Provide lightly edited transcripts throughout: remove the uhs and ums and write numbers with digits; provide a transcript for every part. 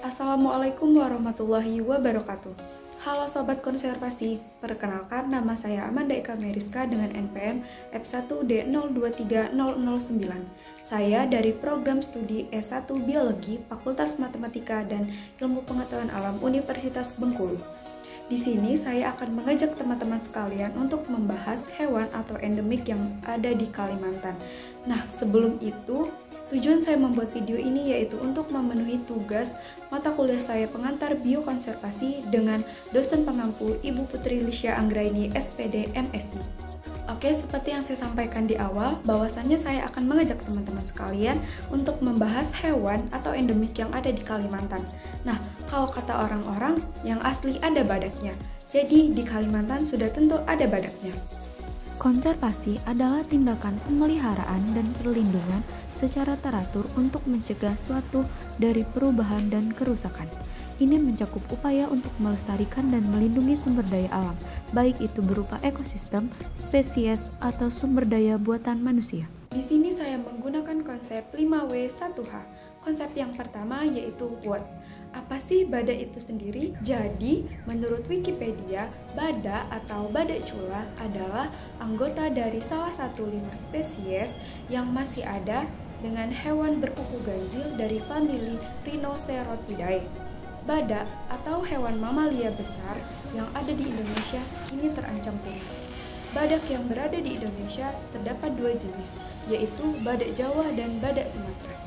Assalamualaikum warahmatullahi wabarakatuh. Halo Sobat Konservasi, perkenalkan nama saya Amanda Eka Meriska dengan NPM F1D023009. Saya dari program studi S1 Biologi Fakultas Matematika dan Ilmu Pengetahuan Alam Universitas Bengkulu. Di sini saya akan mengajak teman-teman sekalian untuk membahas hewan atau endemik yang ada di Kalimantan. Nah, sebelum itu, tujuan saya membuat video ini yaitu untuk memenuhi tugas mata kuliah saya pengantar biokonservasi dengan dosen pengampu Ibu Putri Lisya Anggraini SPD MSI. Oke, seperti yang saya sampaikan di awal, bahwasannya saya akan mengajak teman-teman sekalian untuk membahas hewan atau endemik yang ada di Kalimantan. Nah, kalau kata orang-orang, yang asli ada badaknya. Jadi, di Kalimantan sudah tentu ada badaknya. Konservasi adalah tindakan pemeliharaan dan perlindungan secara teratur untuk mencegah suatu dari perubahan dan kerusakan. Ini mencakup upaya untuk melestarikan dan melindungi sumber daya alam, baik itu berupa ekosistem, spesies, atau sumber daya buatan manusia. Di sini saya menggunakan konsep 5W1H. Konsep yang pertama yaitu what. Apa sih badak itu sendiri? Jadi, menurut Wikipedia, badak atau badak cula adalah anggota dari salah satu 5 spesies yang masih ada dengan hewan berkuku ganjil dari famili Rhinocerotidae. Badak atau hewan mamalia besar yang ada di Indonesia kini terancam punah. Badak yang berada di Indonesia terdapat 2 jenis, yaitu badak Jawa dan badak Sumatera.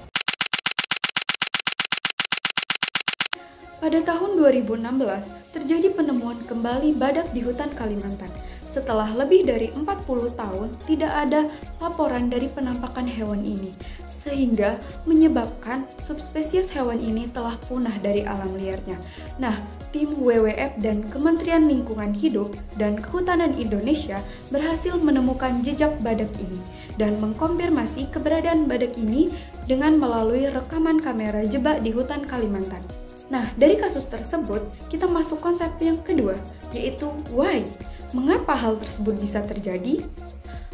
Pada tahun 2016, terjadi penemuan kembali badak di hutan Kalimantan. Setelah lebih dari 40 tahun, tidak ada laporan dari penampakan hewan ini, sehingga menyebabkan subspesies hewan ini telah punah dari alam liarnya. Nah, tim WWF dan Kementerian Lingkungan Hidup dan Kehutanan Indonesia berhasil menemukan jejak badak ini dan mengkonfirmasi keberadaan badak ini dengan melalui rekaman kamera jebak di hutan Kalimantan. Nah, dari kasus tersebut, kita masuk konsep yang kedua, yaitu why. Mengapa hal tersebut bisa terjadi?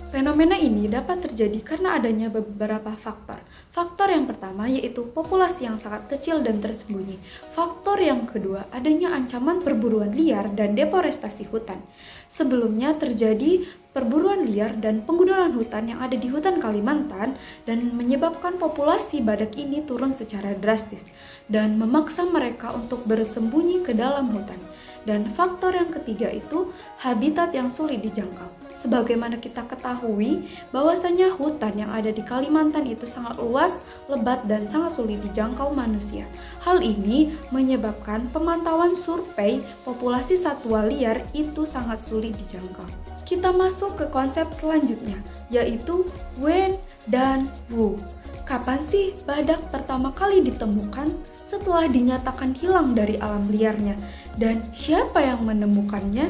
Fenomena ini dapat terjadi karena adanya beberapa faktor. Faktor yang pertama yaitu populasi yang sangat kecil dan tersembunyi. Faktor yang kedua, adanya ancaman perburuan liar dan deforestasi hutan. Sebelumnya terjadi perburuan liar dan penggundulan hutan yang ada di hutan Kalimantan dan menyebabkan populasi badak ini turun secara drastis dan memaksa mereka untuk bersembunyi ke dalam hutan. Dan faktor yang ketiga itu habitat yang sulit dijangkau. Sebagaimana kita ketahui bahwasanya hutan yang ada di Kalimantan itu sangat luas, lebat, dan sangat sulit dijangkau manusia. Hal ini menyebabkan pemantauan survei populasi satwa liar itu sangat sulit dijangkau. Kita masuk ke konsep selanjutnya, yaitu when dan who. Kapan sih badak pertama kali ditemukan setelah dinyatakan hilang dari alam liarnya? Dan siapa yang menemukannya?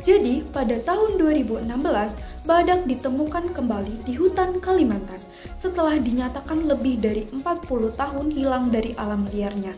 Jadi, pada tahun 2016, badak ditemukan kembali di hutan Kalimantan setelah dinyatakan lebih dari 40 tahun hilang dari alam liarnya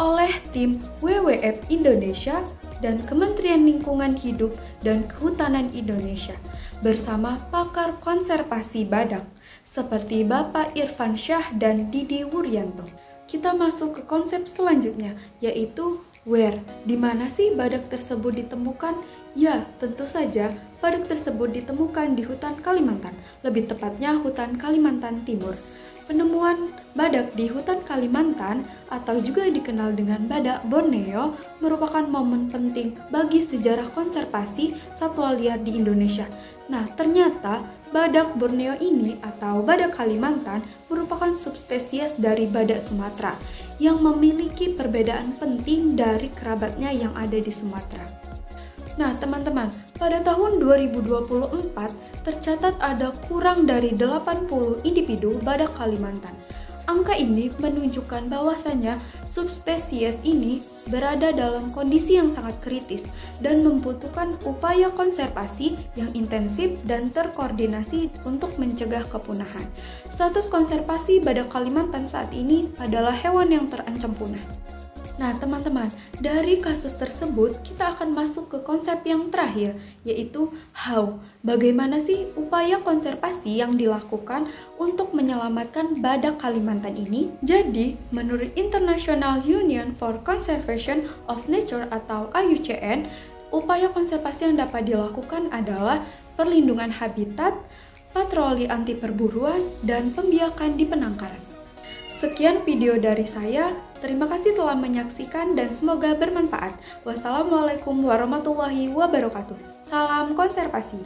oleh tim WWF Indonesia dan Kementerian Lingkungan Hidup dan Kehutanan Indonesia bersama pakar konservasi badak seperti Bapak Irfan Syah dan Didi Wuryanto. Kita masuk ke konsep selanjutnya, yaitu where. Di mana sih badak tersebut ditemukan? Ya, tentu saja badak tersebut ditemukan di hutan Kalimantan, lebih tepatnya hutan Kalimantan Timur. Penemuan badak di hutan Kalimantan atau juga dikenal dengan badak Borneo merupakan momen penting bagi sejarah konservasi satwa liar di Indonesia. Nah, ternyata badak Borneo ini atau badak Kalimantan merupakan subspesies dari badak Sumatera yang memiliki perbedaan penting dari kerabatnya yang ada di Sumatera. Nah, teman-teman, pada tahun 2024 tercatat ada kurang dari 80 individu badak Kalimantan. Angka ini menunjukkan bahwasannya subspesies ini berada dalam kondisi yang sangat kritis dan membutuhkan upaya konservasi yang intensif dan terkoordinasi untuk mencegah kepunahan. Status konservasi badak Kalimantan saat ini adalah hewan yang terancam punah. Nah, teman-teman, dari kasus tersebut kita akan masuk ke konsep yang terakhir, yaitu how. Bagaimana sih upaya konservasi yang dilakukan untuk menyelamatkan badak Kalimantan ini? Jadi, menurut International Union for Conservation of Nature atau IUCN, upaya konservasi yang dapat dilakukan adalah perlindungan habitat, patroli anti perburuan, dan pembiakan di penangkaran. Sekian video dari saya, terima kasih telah menyaksikan dan semoga bermanfaat. Wassalamualaikum warahmatullahi wabarakatuh. Salam konservasi.